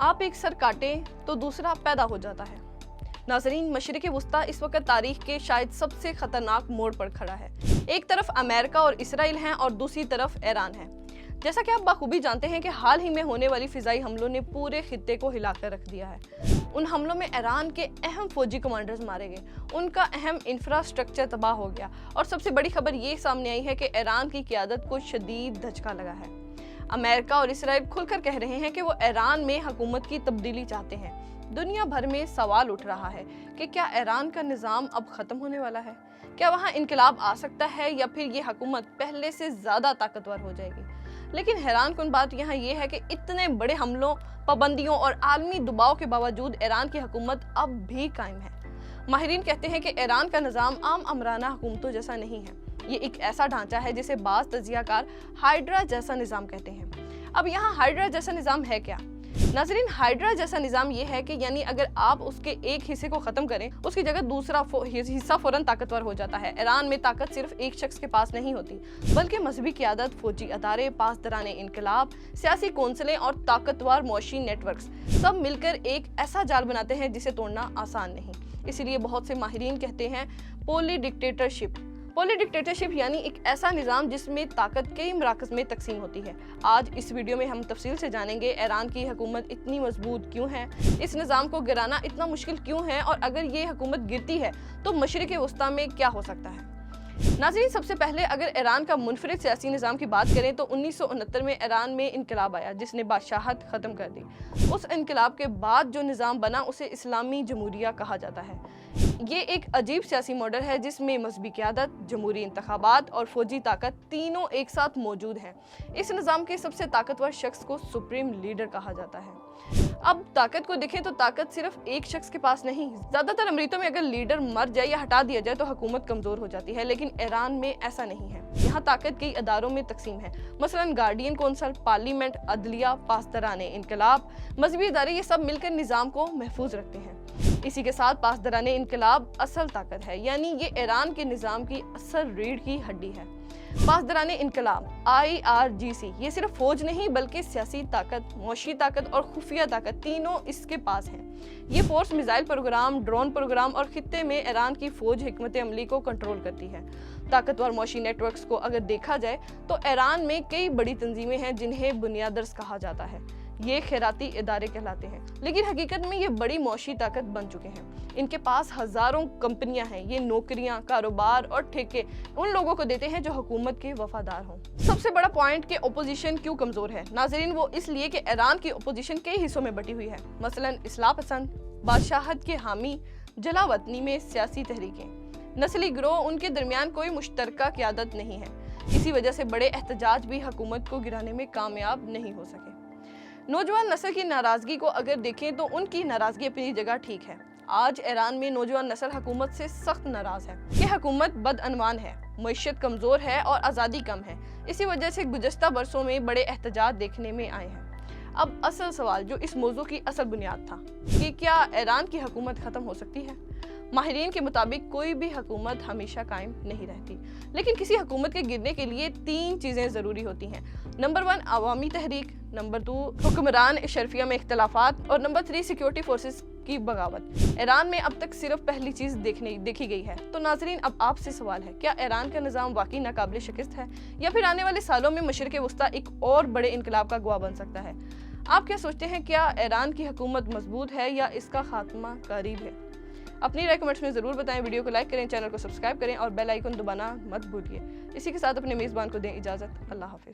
آپ ایک سر کاٹیں تو دوسرا پیدا ہو جاتا ہے۔ ناظرین، مشرق وسطیٰ اس وقت تاریخ کے شاید سب سے خطرناک موڑ پر کھڑا ہے۔ ایک طرف امریکہ اور اسرائیل ہیں اور دوسری طرف ایران ہے۔ جیسا کہ آپ بخوبی جانتے ہیں کہ حال ہی میں ہونے والی فضائی حملوں نے پورے خطے کو ہلا کر رکھ دیا ہے۔ ان حملوں میں ایران کے اہم فوجی کمانڈرز مارے گئے، ان کا اہم انفراسٹرکچر تباہ ہو گیا، اور سب سے بڑی خبر یہ سامنے آئی ہے کہ ایران کی قیادت کو شدید دھچکا لگا ہے۔ امریکہ اور اسرائیل کھل کر کہہ رہے ہیں کہ وہ ایران میں حکومت کی تبدیلی چاہتے ہیں۔ دنیا بھر میں سوال اٹھ رہا ہے کہ کیا ایران کا نظام اب ختم ہونے والا ہے؟ کیا وہاں انقلاب آ سکتا ہے یا پھر یہ حکومت پہلے سے زیادہ طاقتور ہو جائے گی؟ لیکن حیران کن بات یہاں یہ ہے کہ اتنے بڑے حملوں، پابندیوں اور عالمی دباؤ کے باوجود ایران کی حکومت اب بھی قائم ہے۔ ماہرین کہتے ہیں کہ ایران کا نظام عام امرانہ حکومتوں جیسا نہیں ہے۔ یہ ایک ایسا ڈھانچہ ہے جسے بعض تجزیہ کار ہائیڈرا جیسا نظام کہتے ہیں۔ اب یہاں ہائیڈرا جیسا نظام ہے کیا؟ ناظرین، ہائیڈرا جیسا نظام یہ ہے کہ یعنی اگر آپ اس کے ایک حصے کو ختم کریں، اس کی جگہ دوسرا حصہ فوراً طاقتور ہو جاتا ہے۔ ایران میں طاقت صرف ایک شخص کے پاس نہیں ہوتی، بلکہ مذہبی قیادت، فوجی ادارے، پاسداران انقلاب، سیاسی کونسلیں اور طاقتور معاشی نیٹ ورکس سب مل کر ایک ایسا جال بناتے ہیں جسے توڑنا آسان نہیں۔ اسی لیے بہت سے ماہرین کہتے ہیں پولی ڈکٹیٹرشپ یعنی ایک ایسا نظام جس میں طاقت کئی مراکز میں تقسیم ہوتی ہے۔ آج اس ویڈیو میں ہم تفصیل سے جانیں گے ایران کی حکومت اتنی مضبوط کیوں ہے، اس نظام کو گرانا اتنا مشکل کیوں ہے، اور اگر یہ حکومت گرتی ہے تو مشرق وسطیٰ میں کیا ہو سکتا ہے۔ ناظرین، سب سے پہلے اگر ایران کا منفرد سیاسی نظام کی بات کریں تو 1969 میں ایران میں انقلاب آیا جس نے بادشاہت ختم کر دی۔ اس انقلاب کے بعد جو نظام بنا اسے اسلامی جمہوریہ کہا جاتا ہے۔ یہ ایک عجیب سیاسی ماڈل ہے جس میں مذہبی قیادت، جمہوری انتخابات اور فوجی طاقت تینوں ایک ساتھ موجود ہیں۔ اس نظام کے سب سے طاقتور شخص کو سپریم لیڈر کہا جاتا ہے۔ اب طاقت کو دیکھیں تو طاقت صرف ایک شخص کے پاس نہیں۔ زیادہ تر امریتوں میں اگر لیڈر مر جائے یا ہٹا دیا جائے تو حکومت کمزور ہو جاتی ہے، لیکن ایران میں ایسا نہیں ہے۔ یہاں طاقت کئی اداروں میں تقسیم ہے، مثلاً گارڈین کونسل، پارلیمنٹ، عدلیہ، پاسداران انقلاب، مذہبی ادارے، یہ سب مل کر نظام کو محفوظ رکھتے ہیں۔ اسی کے ساتھ پاسداران انقلاب اصل طاقت ہے، یعنی یہ ایران کے نظام کی اصل ریڑھ کی ہڈی ہے۔ پاسداران انقلاب IRGC یہ صرف فوج نہیں بلکہ سیاسی طاقت، معاشی طاقت اور خفیہ طاقت تینوں اس کے پاس ہیں۔ یہ force missile programme, drone programme اور خطے میں ایران کی فوج حکمت عملی کو کنٹرول کرتی ہے۔ طاقتور معاشی نیٹ ورکس کو اگر دیکھا جائے تو ایران میں کئی بڑی تنظیمیں ہیں جنہیں بنیادرز کہا جاتا ہے۔ یہ خیراتی ادارے کہلاتے ہیں، لیکن حقیقت میں یہ بڑی معاشی طاقت بن چکے ہیں۔ ان کے پاس ہزاروں کمپنیاں ہیں۔ یہ نوکریاں، کاروبار اور ٹھیکے ان لوگوں کو دیتے ہیں جو حکومت کے وفادار ہوں۔ سب سے بڑا پوائنٹ کہ اپوزیشن کیوں کمزور ہے، ناظرین، وہ اس لیے کہ ایران کی اپوزیشن کئی حصوں میں بٹی ہوئی ہے، مثلاً اصلاح پسند، بادشاہت کے حامی، جلا وطنی میں سیاسی تحریکیں، نسلی گروہ، ان کے درمیان کوئی مشترکہ قیادت نہیں ہے۔ اسی وجہ سے بڑے احتجاج بھی حکومت کو گرانے میں کامیاب نہیں ہو سکے۔ نوجوان نسل کی ناراضگی کو اگر دیکھیں تو ان کی ناراضگی اپنی جگہ ٹھیک ہے۔ آج ایران میں نوجوان نسل حکومت سے سخت ناراض ہے کہ حکومت بدعنوان ہے، معیشت کمزور ہے اور آزادی کم ہے۔ اسی وجہ سے گزشتہ برسوں میں بڑے احتجاج دیکھنے میں آئے ہیں۔ اب اصل سوال جو اس موضوع کی اصل بنیاد تھا کہ کیا ایران کی حکومت ختم ہو سکتی ہے؟ ماہرین کے مطابق کوئی بھی حکومت ہمیشہ قائم نہیں رہتی، لیکن کسی حکومت کے گرنے کے لیے 3 چیزیں ضروری ہوتی ہیں۔ نمبر 1 عوامی تحریک، نمبر 2 حکمران اشرفیہ میں اختلافات، اور نمبر 3 سیکیورٹی فورسز کی بغاوت۔ ایران میں اب تک صرف پہلی چیز دیکھی گئی ہے۔ تو ناظرین، اب آپ سے سوال ہے، کیا ایران کا نظام واقعی ناقابل شکست ہے یا پھر آنے والے سالوں میں مشرق وسطیٰ ایک اور بڑے انقلاب کا گواہ بن سکتا ہے؟ آپ کیا سوچتے ہیں، کیا ایران کی حکومت مضبوط ہے یا اس کا خاتمہ قریب ہے؟ اپنی رائے کمنٹس میں ضرور بتائیں، ویڈیو کو لائک کریں، چینل کو سبسکرائب کریں اور بیل آئیکن دبانا مت بھولیے۔ اسی کے ساتھ اپنے میزبان کو دیں اجازت۔ اللہ حافظ۔